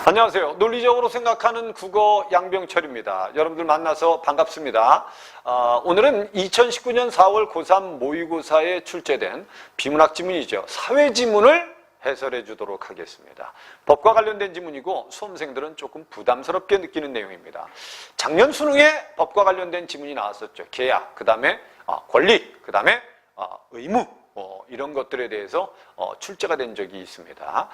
안녕하세요. 논리적으로 생각하는 국어 양병철입니다. 여러분들 만나서 반갑습니다. 오늘은 2019년 4월 고3 모의고사에 출제된 비문학 지문이죠. 사회지문을 해설해 주도록 하겠습니다. 법과 관련된 지문이고 수험생들은 조금 부담스럽게 느끼는 내용입니다. 작년 수능에 법과 관련된 지문이 나왔었죠. 계약, 그 다음에 권리, 그 다음에 의무, 이런 것들에 대해서 출제가 된 적이 있습니다.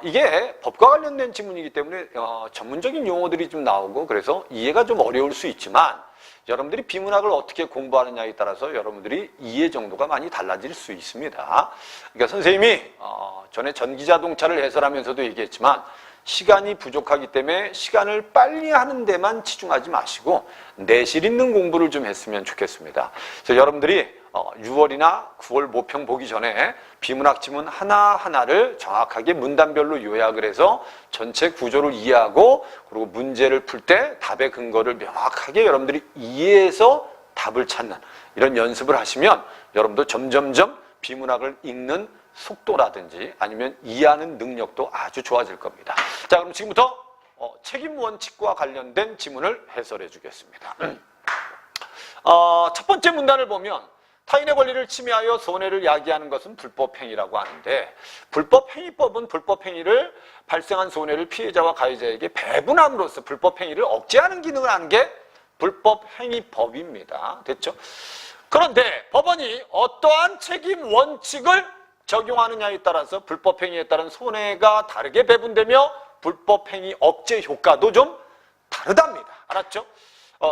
이게 법과 관련된 지문이기 때문에 전문적인 용어들이 좀 나오고 그래서 이해가 좀 어려울 수 있지만 여러분들이 비문학을 어떻게 공부하느냐에 따라서 여러분들이 이해 정도가 많이 달라질 수 있습니다. 그러니까 선생님이 전에 전기자동차를 해설하면서도 얘기했지만 시간이 부족하기 때문에 시간을 빨리 하는 데만 치중하지 마시고 내실 있는 공부를 좀 했으면 좋겠습니다. 그래서 여러분들이 6월이나 9월 모평 보기 전에 비문학 지문 하나하나를 정확하게 문단별로 요약을 해서 전체 구조를 이해하고 그리고 문제를 풀 때 답의 근거를 명확하게 여러분들이 이해해서 답을 찾는 이런 연습을 하시면 여러분도 점점점 비문학을 읽는 속도라든지 아니면 이해하는 능력도 아주 좋아질 겁니다. 자, 그럼 지금부터 책임 원칙과 관련된 지문을 해설해 주겠습니다. 첫 번째 문단을 보면 타인의 권리를 침해하여 손해를 야기하는 것은 불법행위라고 하는데 불법행위법은 불법행위를 발생한 손해를 피해자와 가해자에게 배분함으로써 불법행위를 억제하는 기능을 하는 게 불법행위법입니다. 됐죠? 그런데 법원이 어떠한 책임 원칙을 적용하느냐에 따라서 불법행위에 따른 손해가 다르게 배분되며 불법행위 억제 효과도 좀 다르답니다. 알았죠?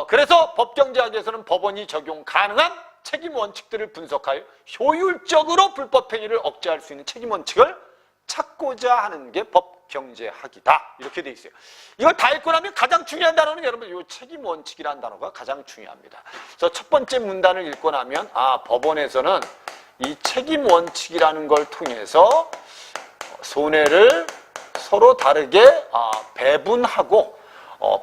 그래서 법정제학에서는 법원이 적용 가능한 책임 원칙들을 분석하여 효율적으로 불법행위를 억제할 수 있는 책임 원칙을 찾고자 하는 게 법경제학이다. 이렇게 돼 있어요. 이걸 다 읽고 나면 가장 중요한 단어는 여러분 이 책임 원칙이라는 단어가 가장 중요합니다. 그래서 첫 번째 문단을 읽고 나면 법원에서는 이 책임 원칙이라는 걸 통해서 손해를 서로 다르게 배분하고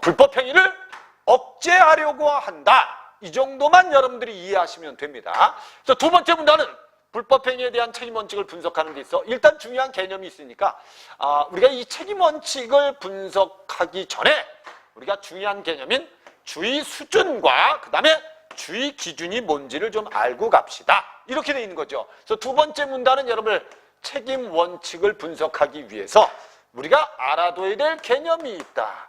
불법행위를 억제하려고 한다. 이 정도만 여러분들이 이해하시면 됩니다. 그래서 두 번째 문단은 불법행위에 대한 책임 원칙을 분석하는 데 있어 일단 중요한 개념이 있으니까 우리가 이 책임 원칙을 분석하기 전에 우리가 중요한 개념인 주의 수준과 그 다음에 주의 기준이 뭔지를 좀 알고 갑시다. 이렇게 돼 있는 거죠. 그래서 두 번째 문단은 여러분들 책임 원칙을 분석하기 위해서 우리가 알아둬야 될 개념이 있다.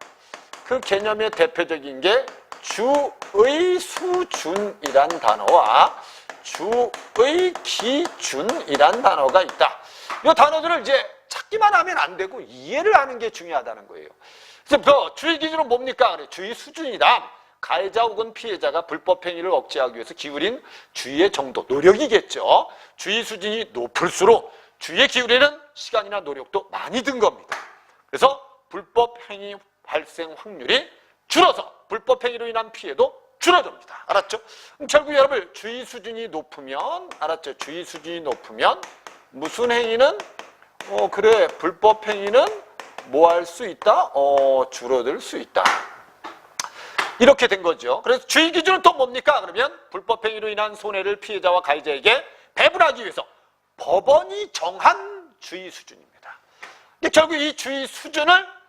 그 개념의 대표적인 게 주의 수준이란 단어와 주의 기준이란 단어가 있다. 이 단어들을 이제 찾기만 하면 안 되고 이해를 하는 게 중요하다는 거예요. 그래서 주의 기준은 뭡니까? 주의 수준이다. 가해자 혹은 피해자가 불법행위를 억제하기 위해서 기울인 주의의 정도, 노력이겠죠. 주의 수준이 높을수록 주의의 기울이는 시간이나 노력도 많이 든 겁니다. 그래서 불법행위 발생 확률이 줄어서 불법행위로 인한 피해도 줄어듭니다. 알았죠? 결국 여러분 주의 수준이 높으면 알았죠? 주의 수준이 높으면 무슨 행위는 그래 불법행위는 뭐 할 수 있다? 줄어들 수 있다. 이렇게 된 거죠. 그래서 주의 기준은 또 뭡니까? 그러면 불법행위로 인한 손해를 피해자와 가해자에게 배분하기 위해서 법원이 정한 주의 수준입니다. 결국 이 주의 수준을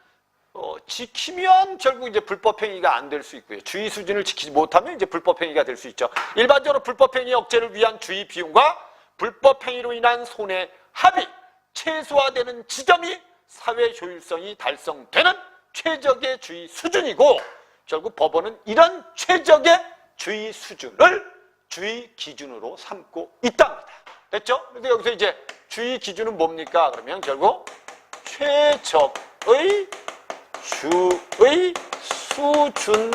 지키면 결국 이제 불법행위가 안 될 수 있고요. 주의 수준을 지키지 못하면 이제 불법행위가 될 수 있죠. 일반적으로 불법행위 억제를 위한 주의 비용과 불법행위로 인한 손해 합이 최소화되는 지점이 사회 효율성이 달성되는 최적의 주의 수준이고 결국 법원은 이런 최적의 주의 수준을 주의 기준으로 삼고 있답니다. 됐죠? 그런데 여기서 이제 주의 기준은 뭡니까? 그러면 결국 최적의 주의 수준을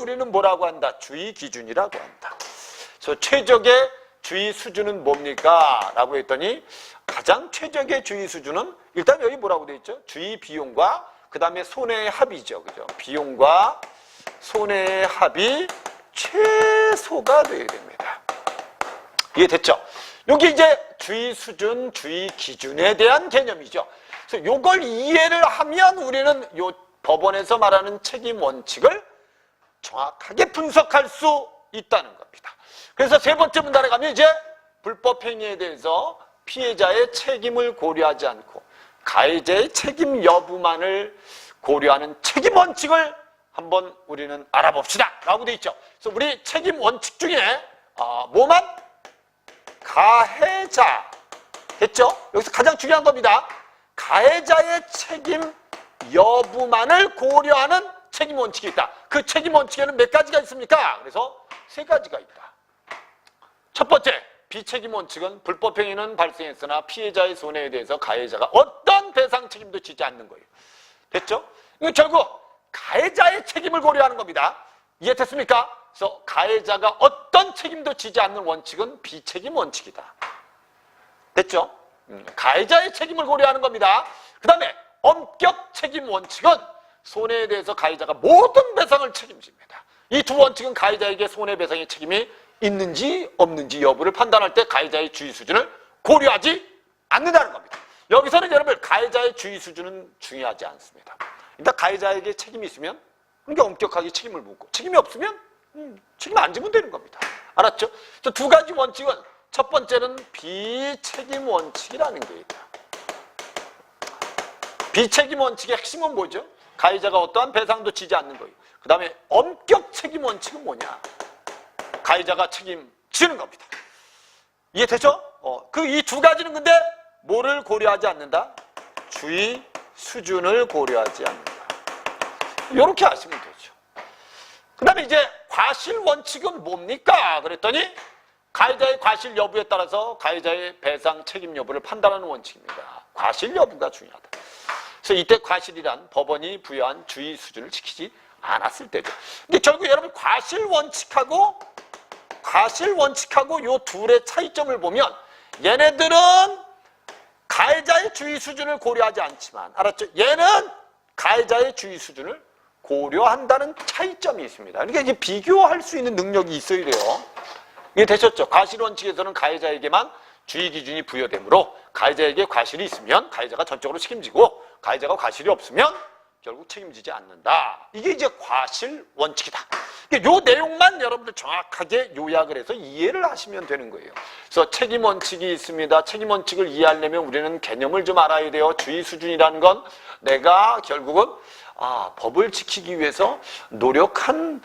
우리는 뭐라고 한다? 주의 기준이라고 한다. 그래서 최적의 주의 수준은 뭡니까? 라고 했더니 가장 최적의 주의 수준은 일단 여기 뭐라고 되어 있죠? 주의 비용과 그 다음에 손해의 합이죠. 그죠? 비용과 손해의 합이 최소가 되어야 됩니다. 이해됐죠? 여기 이제 주의 수준, 주의 기준에 대한 개념이죠. 그래서 이걸 이해를 하면 우리는 요 법원에서 말하는 책임 원칙을 정확하게 분석할 수 있다는 겁니다. 그래서 세 번째 문단에 가면 이제 불법 행위에 대해서 피해자의 책임을 고려하지 않고 가해자의 책임 여부만을 고려하는 책임 원칙을 한번 우리는 알아봅시다 라고 돼 있죠. 그래서 우리 책임 원칙 중에 뭐만? 가해자 됐죠? 여기서 가장 중요한 겁니다. 가해자의 책임 여부만을 고려하는 책임 원칙이 있다. 그 책임 원칙에는 몇 가지가 있습니까? 그래서 세 가지가 있다. 첫 번째, 비책임 원칙은 불법행위는 발생했으나 피해자의 손해에 대해서 가해자가 어떤 배상 책임도 지지 않는 거예요. 됐죠? 이거 결국 가해자의 책임을 고려하는 겁니다. 이해됐습니까? 그래서 가해자가 어떤 책임도 지지 않는 원칙은 비책임 원칙이다. 됐죠? 가해자의 책임을 고려하는 겁니다. 그 다음에 엄격 책임 원칙은 손해에 대해서 가해자가 모든 배상을 책임집니다. 이 두 원칙은 가해자에게 손해배상의 책임이 있는지 없는지 여부를 판단할 때 가해자의 주의 수준을 고려하지 않는다는 겁니다. 여기서는 여러분 가해자의 주의 수준은 중요하지 않습니다. 일단 가해자에게 책임이 있으면 그게 엄격하게 책임을 묻고 책임이 없으면 책임 안 지면 되는 겁니다. 알았죠? 그래서 두 가지 원칙은 첫 번째는 비책임 원칙이라는 게 있다. 비책임 원칙의 핵심은 뭐죠? 가해자가 어떠한 배상도 지지 않는 거예요. 그 다음에 엄격 책임 원칙은 뭐냐? 가해자가 책임지는 겁니다. 이해되죠? 그 이 두 가지는 근데 뭐를 고려하지 않는다? 주의 수준을 고려하지 않는다. 이렇게 아시면 되죠. 그 다음에 이제 과실 원칙은 뭡니까? 그랬더니 가해자의 과실 여부에 따라서 가해자의 배상 책임 여부를 판단하는 원칙입니다. 과실 여부가 중요하다. 그래서 이때 과실이란 법원이 부여한 주의 수준을 지키지 않았을 때죠. 근데 결국 여러분 과실 원칙하고 요 둘의 차이점을 보면 얘네들은 가해자의 주의 수준을 고려하지 않지만 알았죠? 얘는 가해자의 주의 수준을 고려한다는 차이점이 있습니다. 그러니까 이제 비교할 수 있는 능력이 있어야 돼요. 이게 되셨죠? 과실 원칙에서는 가해자에게만 주의 기준이 부여되므로 가해자에게 과실이 있으면 가해자가 전적으로 책임지고 가해자가 과실이 없으면 결국 책임지지 않는다. 이게 이제 과실 원칙이다. 요 내용만 여러분들 정확하게 요약을 해서 이해를 하시면 되는 거예요. 그래서 책임 원칙이 있습니다. 책임 원칙을 이해하려면 우리는 개념을 좀 알아야 돼요. 주의 수준이라는 건 내가 결국은 법을 지키기 위해서 노력한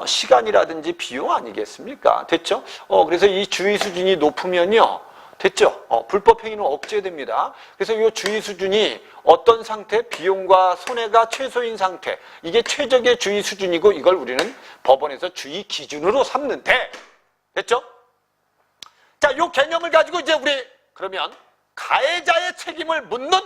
시간이라든지 비용 아니겠습니까? 됐죠? 그래서 이 주의 수준이 높으면요. 됐죠? 불법 행위는 억제됩니다. 그래서 이 주의 수준이 어떤 상태, 비용과 손해가 최소인 상태, 이게 최적의 주의 수준이고 이걸 우리는 법원에서 주의 기준으로 삼는데, 됐죠? 자, 이 개념을 가지고 이제 우리 그러면 가해자의 책임을 묻는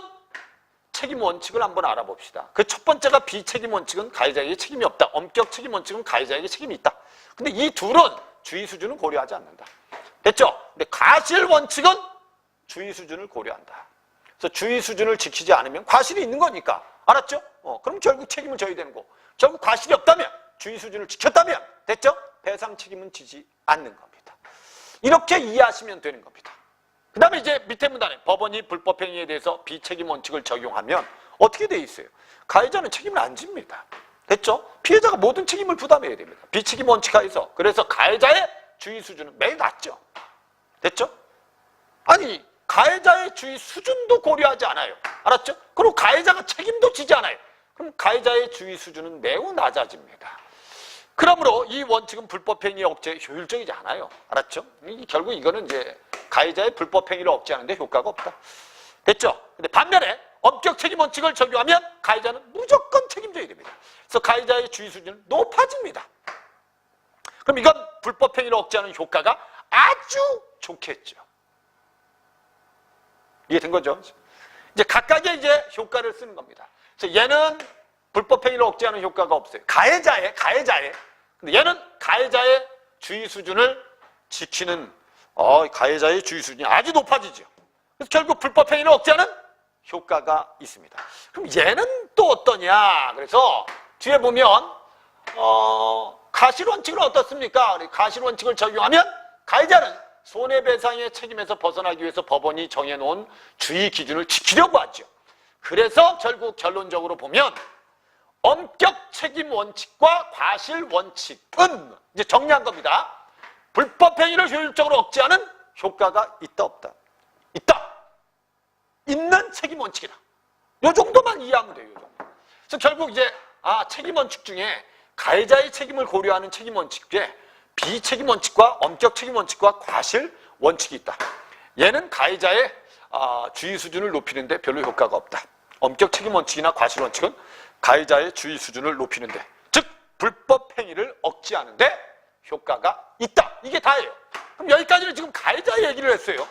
책임 원칙을 한번 알아봅시다. 그 첫 번째가 비책임 원칙은 가해자에게 책임이 없다. 엄격 책임 원칙은 가해자에게 책임이 있다. 근데 이 둘은 주의 수준은 고려하지 않는다. 됐죠? 근데 과실 원칙은 주의 수준을 고려한다. 그래서 주의 수준을 지키지 않으면 과실이 있는 거니까. 알았죠? 그럼 결국 책임을 져야 되는 거. 결국 과실이 없다면, 주의 수준을 지켰다면, 됐죠? 배상 책임은 지지 않는 겁니다. 이렇게 이해하시면 되는 겁니다. 그 다음에 이제 밑에 문단에 법원이 불법행위에 대해서 비책임 원칙을 적용하면 어떻게 돼 있어요? 가해자는 책임을 안 집니다. 됐죠? 피해자가 모든 책임을 부담해야 됩니다. 비책임 원칙 하에서. 그래서 가해자의 주의 수준은 매우 낮죠. 됐죠? 아니 가해자의 주의 수준도 고려하지 않아요. 알았죠? 그리고 가해자가 책임도 지지 않아요. 그럼 가해자의 주의 수준은 매우 낮아집니다. 그러므로 이 원칙은 불법행위 억제에 효율적이지 않아요. 알았죠? 결국 이거는 이제 가해자의 불법행위를 억제하는데 효과가 없다. 됐죠? 근데 반면에 엄격 책임 원칙을 적용하면 가해자는 무조건 책임져야 됩니다. 그래서 가해자의 주의 수준은 높아집니다. 그럼 이건 불법행위를 억제하는 효과가 아주 좋겠죠. 이해된 거죠? 이제 각각의 이제 효과를 쓰는 겁니다. 그래서 얘는 불법행위를 억제하는 효과가 없어요. 가해자의. 근데 얘는 가해자의 주의 수준을 지키는, 가해자의 주의 수준이 아주 높아지죠. 그래서 결국 불법행위를 억제하는 효과가 있습니다. 그럼 얘는 또 어떠냐? 그래서 뒤에 보면, 가실원칙은 어떻습니까? 가실원칙을 적용하면 가해자는 손해배상의 책임에서 벗어나기 위해서 법원이 정해놓은 주의 기준을 지키려고 하죠. 그래서 결국 결론적으로 보면 엄격 책임 원칙과 과실 원칙은 이제 정리한 겁니다. 불법행위를 효율적으로 억제하는 효과가 있다 없다? 있다. 있는 책임 원칙이다. 요 정도만 이해하면 돼요. 요 정도. 그래서 결국 이제 책임 원칙 중에 가해자의 책임을 고려하는 책임 원칙 중에 비책임 원칙과 엄격 책임 원칙과 과실 원칙이 있다. 얘는 가해자의 주의 수준을 높이는데 별로 효과가 없다. 엄격 책임 원칙이나 과실 원칙은 가해자의 주의 수준을 높이는데, 즉 불법 행위를 억제하는데 효과가 있다. 이게 다예요. 그럼 여기까지는 지금 가해자 얘기를 했어요.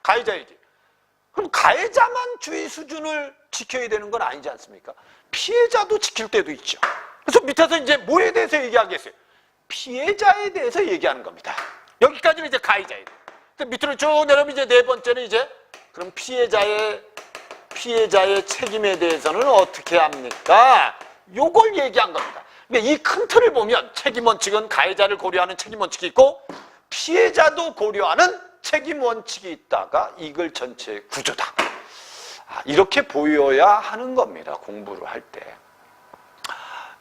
가해자 얘기. 그럼 가해자만 주의 수준을 지켜야 되는 건 아니지 않습니까? 피해자도 지킬 때도 있죠. 그래서 밑에서 이제 뭐에 대해서 얘기하겠어요? 피해자에 대해서 얘기하는 겁니다. 여기까지는 이제 가해자에 대해서. 밑으로 쭉 내려오면 이제 네 번째는 이제 그럼 피해자의 책임에 대해서는 어떻게 합니까? 요걸 얘기한 겁니다. 그러니까 이 큰 틀을 보면 책임 원칙은 가해자를 고려하는 책임 원칙이 있고 피해자도 고려하는 책임 원칙이 있다가 이걸 전체의 구조다. 이렇게 보여야 하는 겁니다. 공부를 할 때.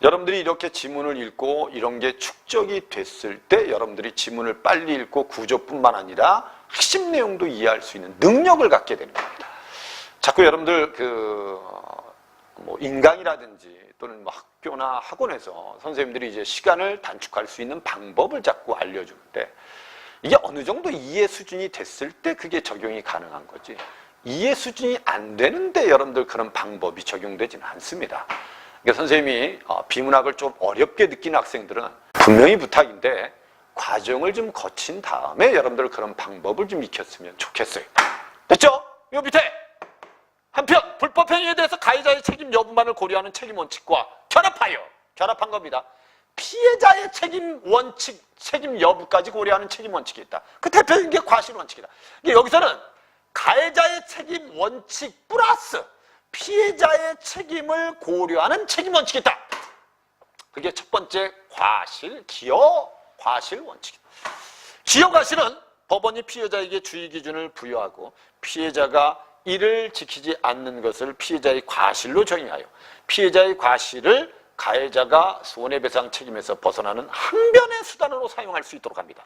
여러분들이 이렇게 지문을 읽고 이런 게 축적이 됐을 때 여러분들이 지문을 빨리 읽고 구조뿐만 아니라 핵심 내용도 이해할 수 있는 능력을 갖게 되는 겁니다. 자꾸 여러분들 뭐 인강이라든지 또는 뭐 학교나 학원에서 선생님들이 이제 시간을 단축할 수 있는 방법을 자꾸 알려주는데 이게 어느 정도 이해 수준이 됐을 때 그게 적용이 가능한 거지. 이해 수준이 안 되는데 여러분들 그런 방법이 적용되지는 않습니다. 그러니까 선생님이 비문학을 좀 어렵게 느끼는 학생들은 분명히 부탁인데 과정을 좀 거친 다음에 여러분들 그런 방법을 좀 익혔으면 좋겠어요. 됐죠? 요 밑에 한편 불법 행위에 대해서 가해자의 책임 여부만을 고려하는 책임 원칙과 결합한 겁니다. 피해자의 책임 원칙, 책임 여부까지 고려하는 책임 원칙이 있다. 그 대표적인 게 과실 원칙이다. 여기서는 가해자의 책임 원칙 플러스 피해자의 책임을 고려하는 책임 원칙이 있다. 그게 첫 번째 기여 과실 원칙이다. 기여 과실은 법원이 피해자에게 주의 기준을 부여하고 피해자가 이를 지키지 않는 것을 피해자의 과실로 정의하여 피해자의 과실을 가해자가 손해배상 책임에서 벗어나는 항변의 수단으로 사용할 수 있도록 합니다.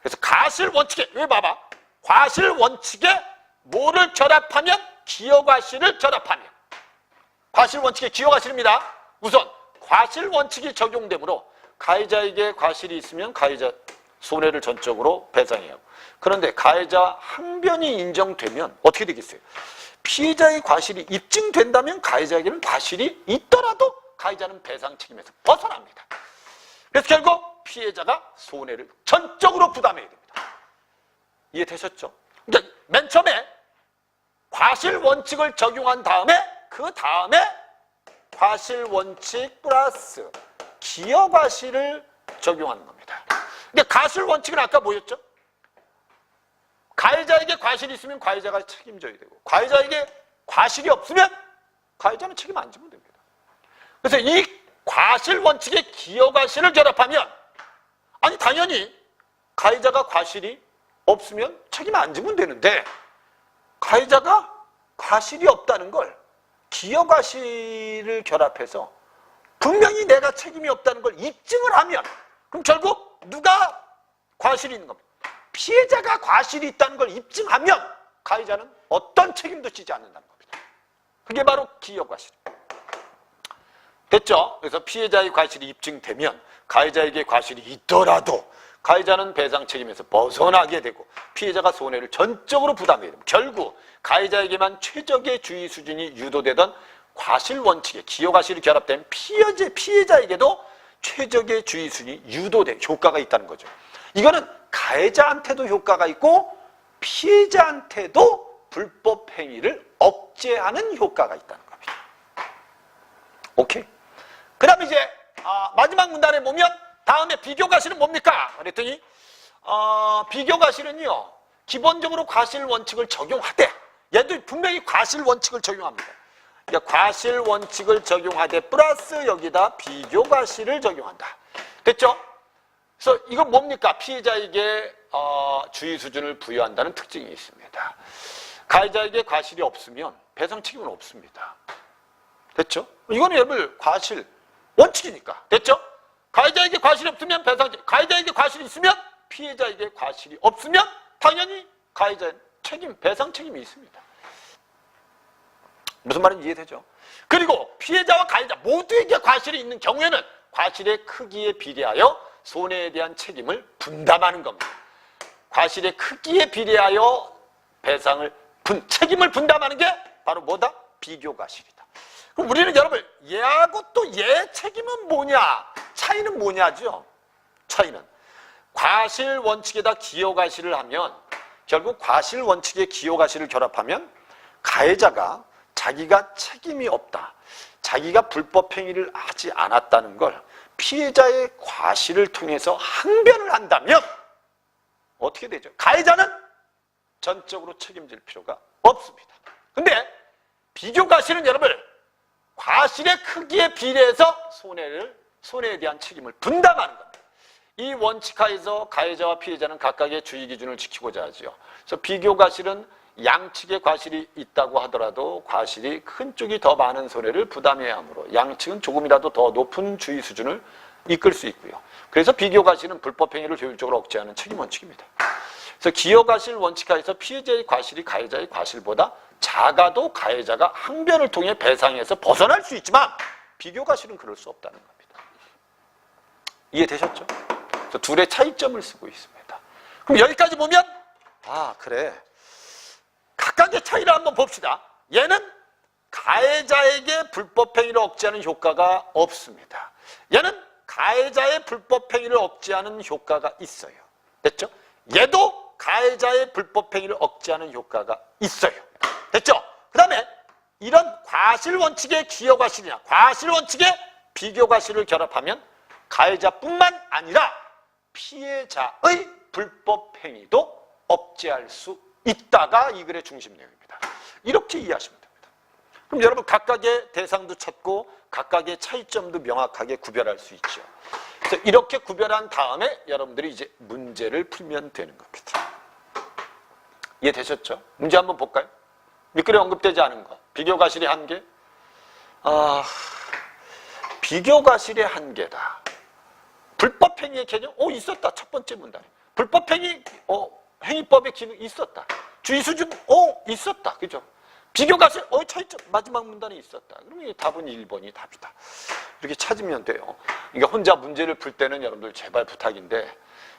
그래서 과실 원칙에, 여기 봐봐. 과실 원칙에 뭐를 결합하면? 기여과실을 결합하면. 과실 원칙에 기여과실입니다. 우선 과실 원칙이 적용되므로 가해자에게 과실이 있으면 가해자 손해를 전적으로 배상해야 하고, 그런데 가해자 항변이 인정되면 어떻게 되겠어요? 피해자의 과실이 입증된다면 가해자에게는 과실이 있더라도 가해자는 배상 책임에서 벗어납니다. 그래서 결국 피해자가 손해를 전적으로 부담해야 됩니다. 이해되셨죠? 그러니까 맨 처음에 과실 원칙을 적용한 다음에 그 다음에 과실 원칙 플러스 기여 과실을 적용하는 겁니다. 근데 과실 원칙은 아까 뭐였죠? 가해자에게 과실이 있으면 가해자가 책임져야 되고 가해자에게 과실이 없으면 가해자는 책임 안 지면 됩니다. 그래서 이 과실 원칙에 기여 과실을 결합하면 당연히 가해자가 과실이 없으면 책임 안 지면 되는데 가해자가 과실이 없다는 걸 기여 과실을 결합해서 분명히 내가 책임이 없다는 걸 입증을 하면 그럼 결국 누가 과실이 있는 겁니다. 피해자가 과실이 있다는 걸 입증하면 가해자는 어떤 책임도 지지 않는다는 겁니다. 그게 바로 기여 과실입니다. 됐죠? 그래서 피해자의 과실이 입증되면 가해자에게 과실이 있더라도 가해자는 배상 책임에서 벗어나게 되고 피해자가 손해를 전적으로 부담해야 됩니다. 결국 가해자에게만 최적의 주의 수준이 유도되던 과실 원칙에 기여 과실이 결합된 피해자에게도 최적의 주의 수준이 유도된 효과가 있다는 거죠. 이거는 가해자한테도 효과가 있고 피해자한테도 불법 행위를 억제하는 효과가 있다는 겁니다. 오케이? 그 다음에 이제 마지막 문단에 보면 다음에 비교 과실은 뭡니까? 그랬더니 비교 과실은요 기본적으로 과실 원칙을 적용하되 얘도 분명히 과실 원칙을 적용합니다. 그러니까 과실 원칙을 적용하되 플러스 여기다 비교 과실을 적용한다. 됐죠? 그래서 이건 뭡니까? 피해자에게 주의 수준을 부여한다는 특징이 있습니다. 가해자에게 과실이 없으면 배상 책임은 없습니다. 됐죠? 이거는 예를 과실 원칙이니까. 됐죠? 가해자에게 과실이 없으면 배상 책임, 가해자에게 과실이 있으면 피해자에게 과실이 없으면 당연히 가해자의 책임, 배상 책임이 있습니다. 무슨 말인지 이해되죠? 그리고 피해자와 가해자 모두에게 과실이 있는 경우에는 과실의 크기에 비례하여 손해에 대한 책임을 분담하는 겁니다. 과실의 크기에 비례하여 책임을 분담하는 게 바로 뭐다? 비교과실이다. 그럼 우리는 여러분 얘하고 또 얘 책임은 뭐냐? 차이는 뭐냐죠? 차이는 과실 원칙에다 기여과실을 하면 결국 과실 원칙에 기여과실을 결합하면 가해자가 자기가 책임이 없다, 자기가 불법행위를 하지 않았다는 걸 피해자의 과실을 통해서 항변을 한다면 어떻게 되죠? 가해자는 전적으로 책임질 필요가 없습니다. 근데 비교과실은 여러분 과실의 크기에 비례해서 손해에 대한 책임을 분담하는 겁니다. 이 원칙 하에서 가해자와 피해자는 각각의 주의 기준을 지키고자 하죠. 그래서 비교과실은 양측의 과실이 있다고 하더라도 과실이 큰 쪽이 더 많은 손해를 부담해야 하므로 양측은 조금이라도 더 높은 주의 수준을 이끌 수 있고요. 그래서 비교과실은 불법행위를 효율적으로 억제하는 책임 원칙입니다. 그래서 기여과실 원칙 하에서 피해자의 과실이 가해자의 과실보다 작아도 가해자가 항변을 통해 배상에서 벗어날 수 있지만 비교과실은 그럴 수 없다는 겁니다. 이해되셨죠? 그래서 둘의 차이점을 쓰고 있습니다. 그럼 여기까지 보면 그래, 각각의 차이를 한번 봅시다. 얘는 가해자에게 불법행위를 억제하는 효과가 없습니다. 얘는 가해자의 불법행위를 억제하는 효과가 있어요. 됐죠? 얘도 가해자의 불법행위를 억제하는 효과가 있어요. 됐죠? 그 다음에 이런 과실원칙의 기여과실이나 과실원칙의 비교과실을 결합하면 가해자뿐만 아니라 피해자의 불법행위도 억제할 수 있다가 이 글의 중심 내용입니다. 이렇게 이해하시면 됩니다. 그럼 여러분 각각의 대상도 찾고 각각의 차이점도 명확하게 구별할 수 있죠. 그래서 이렇게 구별한 다음에 여러분들이 이제 문제를 풀면 되는 겁니다. 이해되셨죠? 문제 한번 볼까요? 밑글에 언급되지 않은 것. 비교과실의 한계. 비교과실의 한계다. 불법행위의 개념? 있었다. 첫 번째 문단에. 불법행위, 행위법의 기능 있었다. 주의 수준, 있었다. 그죠? 비교과실, 차이점, 마지막 문단에 있었다. 그러면 답은 1번이 답이다. 이렇게 찾으면 돼요. 그러니까 혼자 문제를 풀 때는 여러분들 제발 부탁인데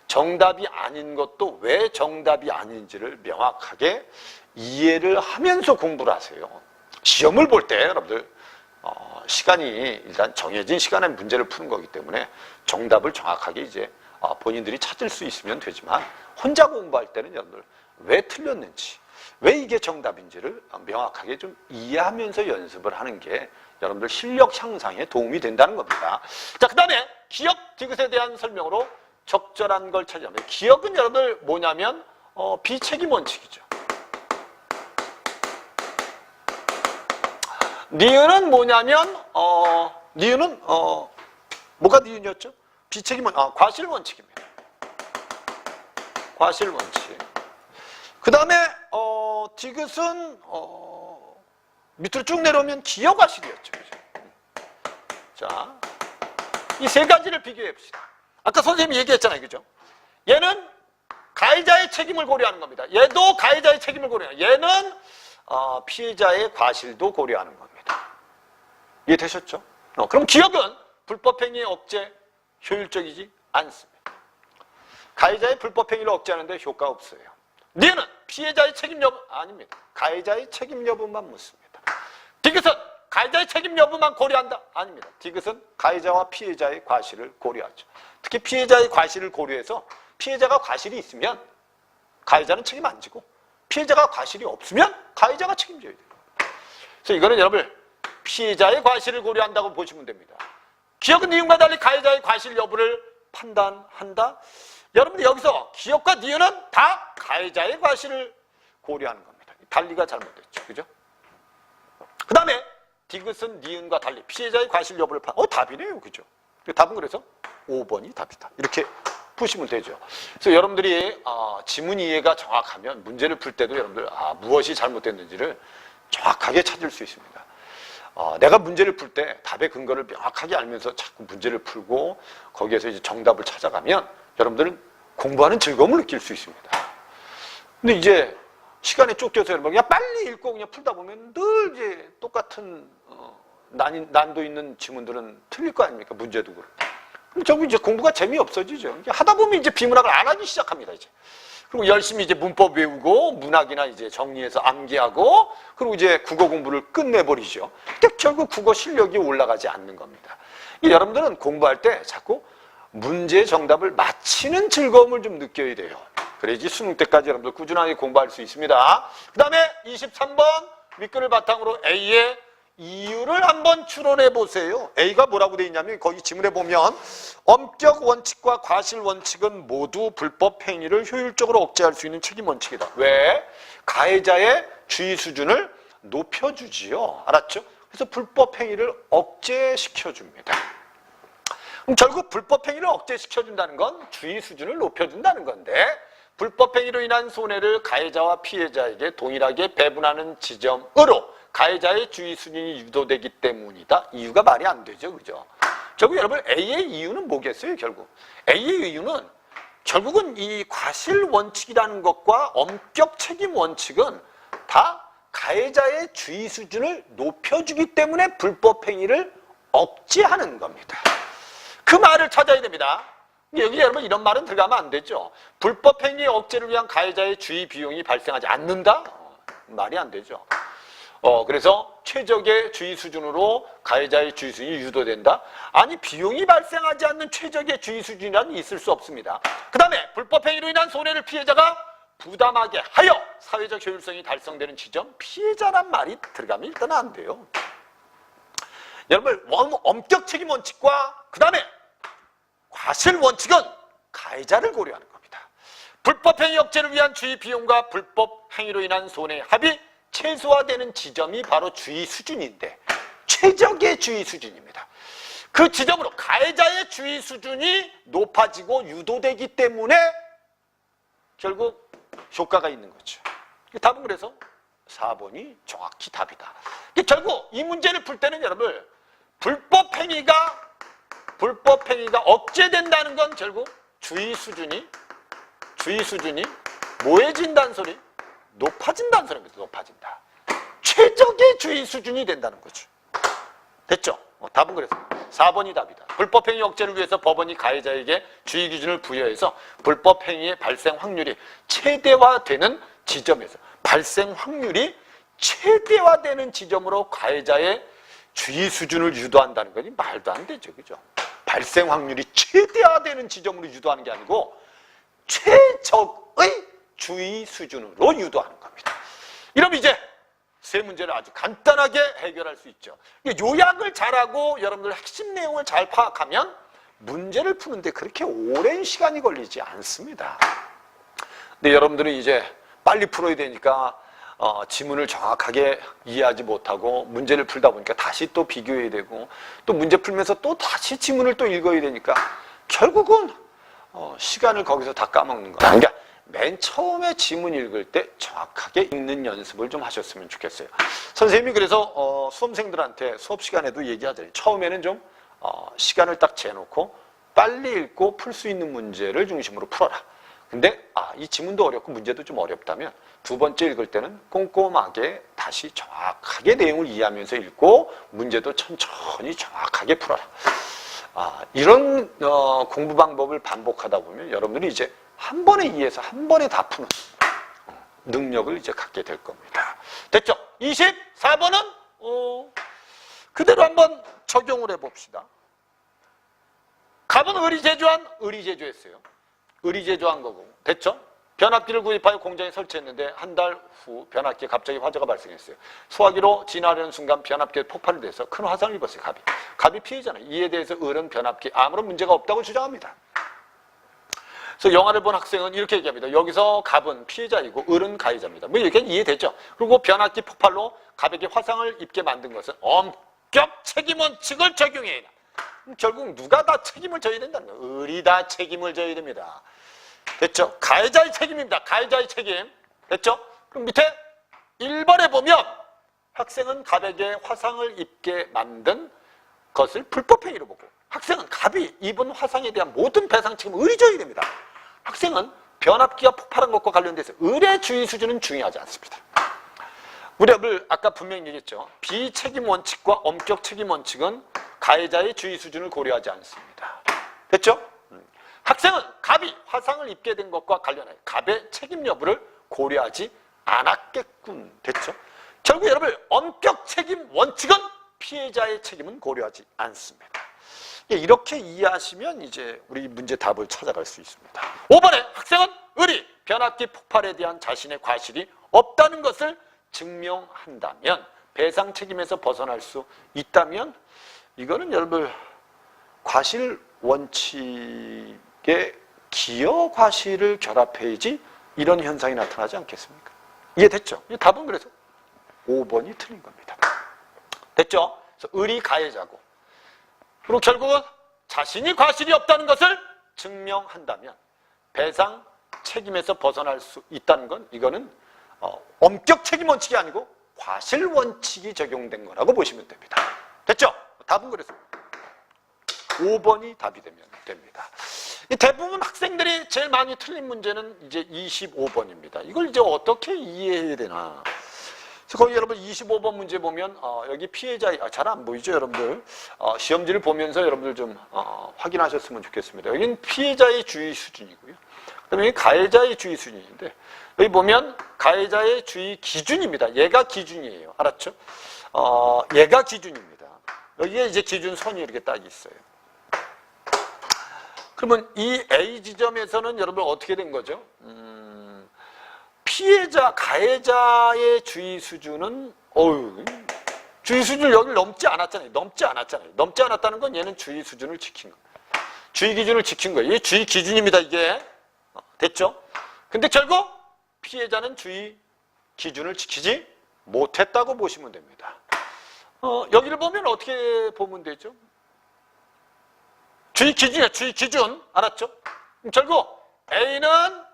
정답이 아닌 것도 왜 정답이 아닌지를 명확하게 이해를 하면서 공부를 하세요. 시험을 볼 때 여러분들 시간이 일단 정해진 시간에 문제를 푸는 거기 때문에 정답을 정확하게 이제 본인들이 찾을 수 있으면 되지만 혼자 공부할 때는 여러분들 왜 틀렸는지, 왜 이게 정답인지를 명확하게 좀 이해하면서 연습을 하는 게 여러분들 실력 향상에 도움이 된다는 겁니다. 자, 그 다음에 기억 디귿에 대한 설명으로 적절한 걸 찾아내면, 기억은 여러분들 뭐냐면 비책임 원칙이죠. 니은은 뭐냐면 니은은 뭐가 니은이었죠? 비책임 과실 원칙입니다. 과실 원칙. 그 다음에 디귿은 밑으로 쭉 내려오면 기여과실이었죠. 그죠? 자, 이 세 가지를 비교해 봅시다. 아까 선생님이 얘기했잖아요. 그죠? 얘는 가해자의 책임을 고려하는 겁니다. 얘도 가해자의 책임을 고려해요. 얘는 피해자의 과실도 고려하는 겁니다. 이해되셨죠? 그럼 기억은 불법행위 억제 효율적이지 않습니다. 가해자의 불법행위를 억제하는데 효과 없어요. 니은은 피해자의 책임 여부 아닙니다. 가해자의 책임 여부만 묻습니다. 디귿은 가해자의 책임 여부만 고려한다? 아닙니다. 디귿은 가해자와 피해자의 과실을 고려하죠. 특히 피해자의 과실을 고려해서 피해자가 과실이 있으면 가해자는 책임 안 지고 피해자가 과실이 없으면 가해자가 책임져야 돼요. 그래서 이거는 여러분 피해자의 과실을 고려한다고 보시면 됩니다. 기억은 니은과 달리 가해자의 과실 여부를 판단한다? 여러분들 여기서 기억과 니은은 다 가해자의 과실을 고려하는 겁니다. 달리가 잘못됐죠. 그죠? 그 다음에 디귿은 니은과 달리 피해자의 과실 여부를 답이네요. 그죠? 답은 그래서 5번이 답이다. 이렇게 푸시면 되죠. 그래서 여러분들이 지문 이해가 정확하면 문제를 풀 때도 여러분들 무엇이 잘못됐는지를 정확하게 찾을 수 있습니다. 내가 문제를 풀 때 답의 근거를 명확하게 알면서 자꾸 문제를 풀고 거기에서 이제 정답을 찾아가면 여러분들은 공부하는 즐거움을 느낄 수 있습니다. 근데 이제 시간에 쫓겨서 여러분 그냥 빨리 읽고 그냥 풀다 보면 늘 이제 같은 난도 있는 지문들은 틀릴 거 아닙니까? 문제도 그렇고. 그럼 결국 이제 공부가 재미없어지죠. 하다 보면 이제 비문학을 안 하기 시작합니다, 이제. 그리고 열심히 이제 문법 외우고 문학이나 이제 정리해서 암기하고 그리고 이제 국어 공부를 끝내버리죠. 근데 결국 국어 실력이 올라가지 않는 겁니다. 여러분들은 공부할 때 자꾸 문제의 정답을 맞히는 즐거움을 좀 느껴야 돼요. 그래야지 수능 때까지 여러분들 꾸준하게 공부할 수 있습니다. 그 다음에 23번 윗글을 바탕으로 A의 이유를 한번 추론해 보세요. A가 뭐라고 되어 있냐면 거기 지문에 보면 엄격 원칙과 과실 원칙은 모두 불법 행위를 효율적으로 억제할 수 있는 책임 원칙이다. 왜? 가해자의 주의 수준을 높여주지요. 알았죠? 그래서 불법 행위를 억제시켜줍니다. 그럼 결국 불법 행위를 억제시켜준다는 건 주의 수준을 높여준다는 건데 불법 행위로 인한 손해를 가해자와 피해자에게 동일하게 배분하는 지점으로 가해자의 주의 수준이 유도되기 때문이다. 이유가 말이 안 되죠. 그죠? 결국 여러분 A의 이유는 뭐겠어요? 결국 A의 이유는 결국은 이 과실 원칙이라는 것과 엄격 책임 원칙은 다 가해자의 주의 수준을 높여주기 때문에 불법 행위를 억제하는 겁니다. 그 말을 찾아야 됩니다. 여기 여러분 이런 말은 들어가면 안 되죠. 불법 행위 억제를 위한 가해자의 주의 비용이 발생하지 않는다? 말이 안 되죠. 그래서 최적의 주의 수준으로 가해자의 주의 수준이 유도된다? 아니 비용이 발생하지 않는 최적의 주의 수준이란 있을 수 없습니다. 그 다음에 불법 행위로 인한 손해를 피해자가 부담하게 하여 사회적 효율성이 달성되는 지점 피해자란 말이 들어가면 일단 안 돼요. 여러분 엄격 책임 원칙과 그 다음에 과실 원칙은 가해자를 고려하는 겁니다. 불법 행위 억제를 위한 주의 비용과 불법 행위로 인한 손해 합이 최소화되는 지점이 바로 주의 수준인데 최적의 주의 수준입니다. 그 지점으로 가해자의 주의 수준이 높아지고 유도되기 때문에 결국 효과가 있는 거죠. 답은 그래서 4번이 정확히 답이다. 결국 이 문제를 풀 때는 여러분 불법 행위가 억제된다는 건 결국 주의 수준이 뭐해진다는 소리? 높아진다는 소리입니다. 높아진다. 최적의 주의 수준이 된다는 거죠. 됐죠? 답은 그래서 4번이 답이다. 불법 행위 억제를 위해서 법원이 가해자에게 주의 기준을 부여해서 불법 행위의 발생 확률이 최대화되는 지점에서 발생 확률이 최대화되는 지점으로 가해자의 주의 수준을 유도한다는 거니 말도 안 되죠. 그죠? 발생 확률이 최대화되는 지점으로 유도하는 게 아니고 최적의 주의 수준으로 유도하는 겁니다. 이러면 이제 세 문제를 아주 간단하게 해결할 수 있죠. 요약을 잘하고 여러분들 핵심 내용을 잘 파악하면 문제를 푸는데 그렇게 오랜 시간이 걸리지 않습니다. 근데 여러분들은 이제 빨리 풀어야 되니까 지문을 정확하게 이해하지 못하고 문제를 풀다 보니까 다시 또 비교해야 되고 또 문제 풀면서 또 다시 지문을 또 읽어야 되니까 결국은 시간을 거기서 다 까먹는 거예요. 그러니까 맨 처음에 지문 읽을 때 정확하게 읽는 연습을 좀 하셨으면 좋겠어요. 선생님이 그래서 수험생들한테 수업 시간에도 얘기하잖아요. 처음에는 좀 시간을 딱 재놓고 빨리 읽고 풀 수 있는 문제를 중심으로 풀어라. 근데 이 지문도 어렵고 문제도 좀 어렵다면 두 번째 읽을 때는 꼼꼼하게 다시 정확하게 내용을 이해하면서 읽고 문제도 천천히 정확하게 풀어라. 이런 공부 방법을 반복하다 보면 여러분들이 이제 한 번에 이해해서 한 번에 다 푸는 능력을 이제 갖게 될 겁니다. 됐죠? 24번은 그대로 한번 적용을 해봅시다. 갑은 의리제조한 의리제조했어요. 의리제조한 거고 됐죠? 변압기를 구입하여 공장에 설치했는데 한 달 후 변압기에 갑자기 화재가 발생했어요. 소화기로 진화하려는 순간 변압기에 폭발이 돼서 큰 화상을 입었어요. 갑이 피해잖아요. 이에 대해서 을은 변압기 아무런 문제가 없다고 주장합니다. 그래서 영화를 본 학생은 이렇게 얘기합니다. 여기서 갑은 피해자이고 을은 가해자입니다. 뭐 이렇게 이해되죠? 그리고 변압기 폭발로 갑에게 화상을 입게 만든 것은 엄격 책임 원칙을 적용해야 한다. 결국 누가 다 책임을 져야 된다는 거예요. 을이 다 책임을 져야 됩니다. 됐죠? 가해자의 책임입니다. 가해자의 책임. 됐죠? 그럼 밑에 1번에 보면 학생은 갑에게 화상을 입게 만든 것을 불법 행위로 보고 학생은 갑이 입은 화상에 대한 모든 배상 책임을 을이 져야 됩니다. 학생은 변압기가 폭발한 것과 관련돼서 을의 주의 수준은 중요하지 않습니다. 우리 여러분 아까 분명히 얘기했죠. 비책임 원칙과 엄격 책임 원칙은 가해자의 주의 수준을 고려하지 않습니다. 됐죠? 학생은 갑이 화상을 입게 된 것과 관련하여 갑의 책임 여부를 고려하지 않았겠군. 됐죠? 결국 여러분 엄격 책임 원칙은 피해자의 책임은 고려하지 않습니다. 이렇게 이해하시면 이제 우리 문제 답을 찾아갈 수 있습니다. 5번에 학생은 의리, 변압기 폭발에 대한 자신의 과실이 없다는 것을 증명한다면, 배상 책임에서 벗어날 수 있다면, 이거는 여러분 과실 원칙에 기여 과실을 결합해야지 이런 현상이 나타나지 않겠습니까? 이해됐죠? 답은 그래서 5번이 틀린 겁니다. 됐죠? 그래서 의리 가해자고, 그리고 결국은 자신이 과실이 없다는 것을 증명한다면 배상 책임에서 벗어날 수 있다는 건 이거는 엄격 책임 원칙이 아니고 과실 원칙이 적용된 거라고 보시면 됩니다. 됐죠? 답은 그래서 5번이 답이 되면 됩니다. 대부분 학생들이 제일 많이 틀린 문제는 이제 25번입니다. 이걸 이제 어떻게 이해해야 되나. 그래서 거기 여러분 25번 문제 보면 여기 피해자, 잘 안 보이죠 여러분들? 시험지를 보면서 여러분들 좀 확인하셨으면 좋겠습니다. 여기는 피해자의 주의 수준이고요. 그다음에 여기 가해자의 주의 수준인데, 여기 보면 가해자의 주의 기준입니다. 얘가 기준이에요. 알았죠? 얘가 기준입니다. 여기에 이제 기준선이 이렇게 딱 있어요. 그러면 이 A 지점에서는 여러분 어떻게 된 거죠? 피해자, 가해자의 주의 수준은 주의 수준을 여기를 넘지 않았잖아요. 넘지 않았다는 건 얘는 주의 수준을 지킨 거예요. 주의 기준을 지킨 거예요. 이게 주의 기준입니다. 이게 됐죠? 근데 결국 피해자는 주의 기준을 지키지 못했다고 보시면 됩니다. 여기를 보면 어떻게 보면 되죠? 주의 기준이야. 주의 기준. 알았죠? 결국 A는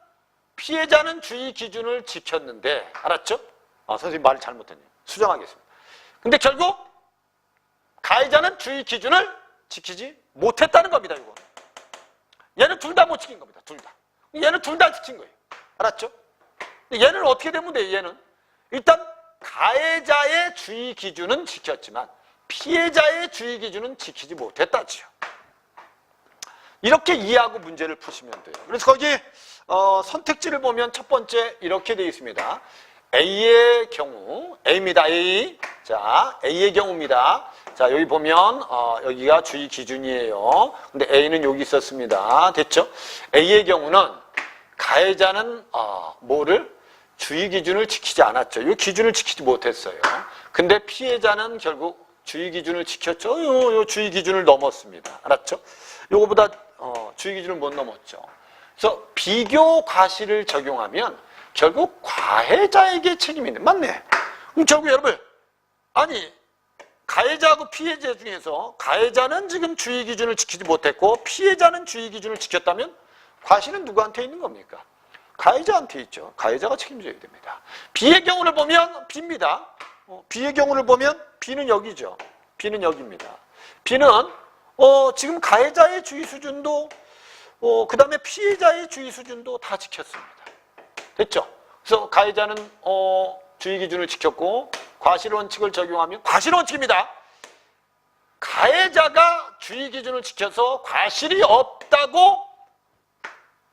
피해자는 주의 기준을 지켰는데, 알았죠? 선생님 말을 잘못했네요. 수정하겠습니다. 근데 결국 가해자는 주의 기준을 지키지 못했다는 겁니다. 이거. 얘는 둘 다 못 지킨 겁니다. 둘 다. 얘는 둘 다 지킨 거예요. 알았죠? 얘는 어떻게 되면 돼요? 얘는 일단 가해자의 주의 기준은 지켰지만 피해자의 주의 기준은 지키지 못했다지요. 이렇게 이해하고 문제를 푸시면 돼요. 그래서 거기 선택지를 보면 첫 번째 이렇게 되어 있습니다. A의 경우, A입니다. A. 자, A의 경우입니다. 자, 여기 보면 여기가 주의 기준이에요. 근데 A는 여기 있었습니다. 됐죠? A의 경우는 가해자는 뭐를? 주의 기준을 지키지 않았죠. 이 기준을 지키지 못했어요. 근데 피해자는 결국 주의 기준을 지켰죠. 요 주의 기준을 넘었습니다. 알았죠? 요거보다 주의 기준을 못 넘었죠. 그래서 비교 과실을 적용하면 결국 가해자에게 책임이 있는. 맞네. 그럼 결국 여러분, 아니 가해자하고 피해자 중에서 가해자는 지금 주의 기준을 지키지 못했고 피해자는 주의 기준을 지켰다면 과실은 누구한테 있는 겁니까? 가해자한테 있죠. 가해자가 책임져야 됩니다. B의 경우를 보면 B입니다. B의 경우를 보면 B는 여기죠. B는 여기입니다. B는 지금 가해자의 주의 수준도 그 다음에 피해자의 주의 수준도 다 지켰습니다. 됐죠? 그래서 가해자는 주의 기준을 지켰고 과실원칙을 적용하면 과실원칙입니다. 가해자가 주의 기준을 지켜서 과실이 없다고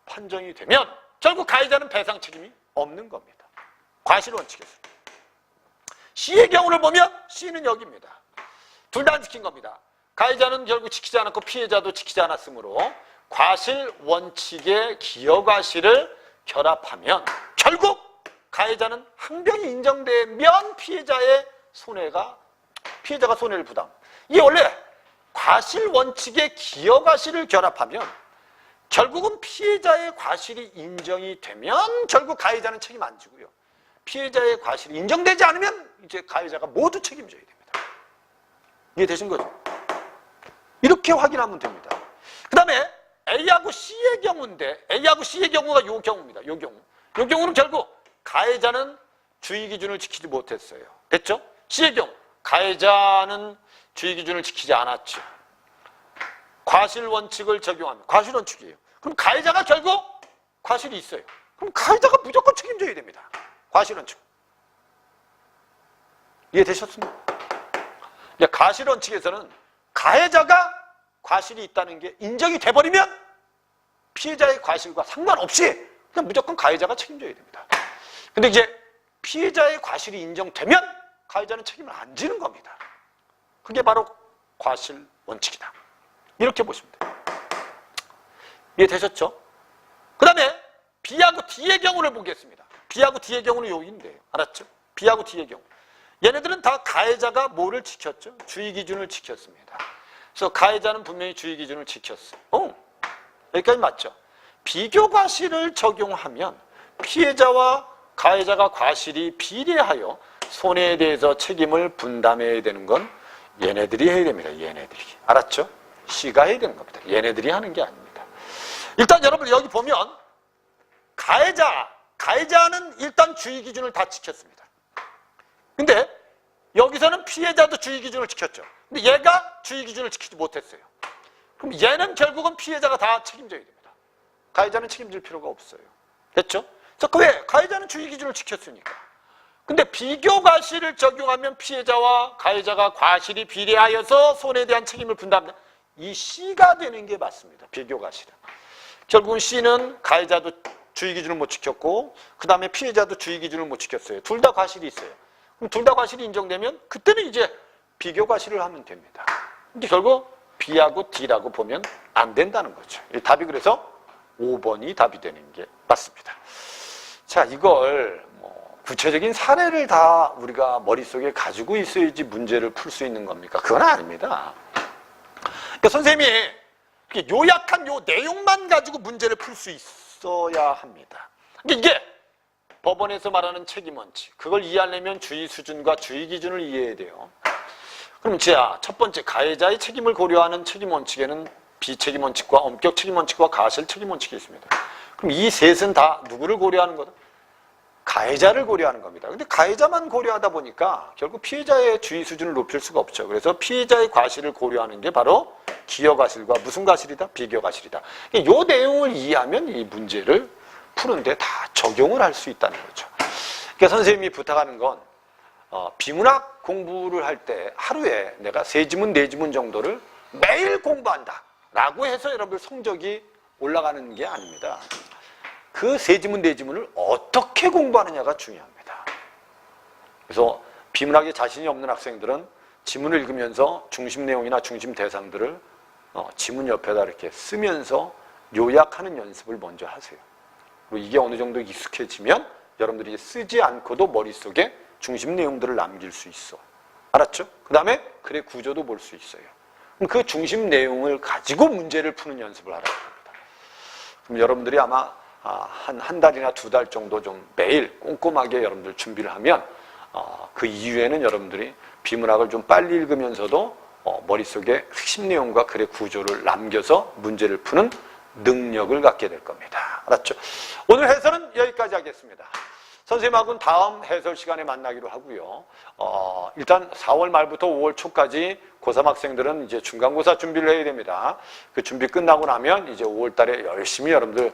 판정이 되면 결국 가해자는 배상 책임이 없는 겁니다. 과실원칙에서. C의 경우를 보면 C는 여기입니다. 둘 다 안 지킨 겁니다. 가해자는 결국 지키지 않았고 피해자도 지키지 않았으므로 과실원칙의 기여과실을 결합하면 결국 가해자는 항변이 인정되면 피해자가 손해를 부담. 이게 원래 과실원칙의 기여과실을 결합하면 결국은 피해자의 과실이 인정이 되면 결국 가해자는 책임 안 지고요. 피해자의 과실이 인정되지 않으면 이제 가해자가 모두 책임져야 됩니다. 이해되신 거죠? 이렇게 확인하면 됩니다. 그 다음에 A하고 C의 경우인데 A하고 C의 경우가 요 경우입니다. 요 경우. 요 경우는 결국 가해자는 주의 기준을 지키지 못했어요. 됐죠? C의 경우 가해자는 주의 기준을 지키지 않았죠. 과실원칙을 적용하면 과실원칙이에요. 그럼 가해자가 결국 과실이 있어요. 그럼 가해자가 무조건 책임져야 됩니다. 과실원칙. 이해되셨습니까? 가실 원칙에서는 가해자가 과실이 있다는 게 인정이 돼버리면 피해자의 과실과 상관없이 그냥 무조건 가해자가 책임져야 됩니다. 근데 이제 피해자의 과실이 인정되면 가해자는 책임을 안 지는 겁니다. 그게 바로 과실 원칙이다. 이렇게 보시면 돼요. 이해되셨죠? 그 다음에 B하고 D의 경우를 보겠습니다. B하고 D의 경우는 여기인데요. 알았죠? B하고 D의 경우. 얘네들은 다 가해자가 뭐를 지켰죠? 주의기준을 지켰습니다. 그래서 가해자는 분명히 주의기준을 지켰어요. 여기까지 맞죠? 비교과실을 적용하면 피해자와 가해자가 과실이 비례하여 손해에 대해서 책임을 분담해야 되는 건 얘네들이 해야 됩니다. 얘네들이. 알았죠? C가 해야 되는 겁니다. 얘네들이 하는 게 아닙니다. 일단 여러분 여기 보면 가해자는 일단 주의기준을 다 지켰습니다. 근데 여기서는 피해자도 주의기준을 지켰죠. 근데 얘가 주의기준을 지키지 못했어요. 그럼 얘는 결국은 피해자가 다 책임져야 됩니다. 가해자는 책임질 필요가 없어요. 됐죠? 그래서 왜? 가해자는 주의기준을 지켰으니까. 근데 비교과실을 적용하면 피해자와 가해자가 과실이 비례하여서 손해에 대한 책임을 분담한다. 이 C가 되는 게 맞습니다. 비교과실은. 결국은 C는 가해자도 주의기준을 못 지켰고 그 다음에 피해자도 주의기준을 못 지켰어요. 둘 다 과실이 있어요. 그럼 둘 다 과실이 인정되면 그때는 이제 비교과실을 하면 됩니다. 근데 결국 B하고 D라고 보면 안 된다는 거죠. 이 답이 그래서 5번이 답이 되는 게 맞습니다. 자, 이걸 구체적인 사례를 다 우리가 머릿속에 가지고 있어야지 문제를 풀 수 있는 겁니까? 그건 아닙니다. 그러니까 선생님이 요약한 요 내용만 가지고 문제를 풀 수 있어야 합니다. 그러니까 이게 법원에서 말하는 책임원칙, 그걸 이해하려면 주의 수준과 주의 기준을 이해해야 돼요. 그럼 자, 첫 번째 가해자의 책임을 고려하는 책임원칙에는 비책임원칙과 엄격 책임원칙과 가실 책임원칙이 있습니다. 그럼 이 셋은 다 누구를 고려하는 거다? 가해자를 고려하는 겁니다. 근데 가해자만 고려하다 보니까 결국 피해자의 주의 수준을 높일 수가 없죠. 그래서 피해자의 과실을 고려하는 게 바로 기여과실과 무슨 과실이다? 비교과실이다. 이 내용을 이해하면 이 문제를 푸는데 다 적용을 할 수 있다는 거죠. 그러니까 선생님이 부탁하는 건 비문학 공부를 할 때 하루에 내가 3지문, 4지문 정도를 매일 공부한다 라고 해서 여러분들 성적이 올라가는 게 아닙니다. 그 3지문, 4지문을 어떻게 공부하느냐가 중요합니다. 그래서 비문학에 자신이 없는 학생들은 지문을 읽으면서 중심 내용이나 중심 대상들을 지문 옆에다 이렇게 쓰면서 요약하는 연습을 먼저 하세요. 그리고 이게 어느 정도 익숙해지면 여러분들이 쓰지 않고도 머릿속에 중심 내용들을 남길 수 있어. 알았죠? 그 다음에 글의 구조도 볼 수 있어요. 그럼 그 중심 내용을 가지고 문제를 푸는 연습을 하라고 합니다. 그럼 여러분들이 아마 한 달이나 2달 정도 좀 매일 꼼꼼하게 여러분들 준비를 하면 그 이후에는 여러분들이 비문학을 좀 빨리 읽으면서도 머릿속에 핵심 내용과 글의 구조를 남겨서 문제를 푸는 능력을 갖게 될 겁니다. 알았죠? 오늘 해설은 여기까지 하겠습니다. 선생님하고는 다음 해설 시간에 만나기로 하고요. 일단 4월 말부터 5월 초까지 고3 학생들은 이제 중간고사 준비를 해야 됩니다. 그 준비 끝나고 나면 이제 5월 달에 열심히 여러분들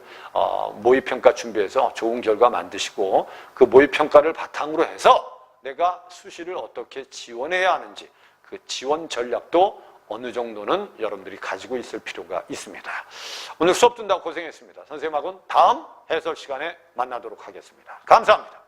모의평가 준비해서 좋은 결과 만드시고 그 모의평가를 바탕으로 해서 내가 수시를 어떻게 지원해야 하는지 그 지원 전략도 어느 정도는 여러분들이 가지고 있을 필요가 있습니다. 오늘 수업 듣는다고 고생했습니다. 선생님하고는 다음 해설 시간에 만나도록 하겠습니다. 감사합니다.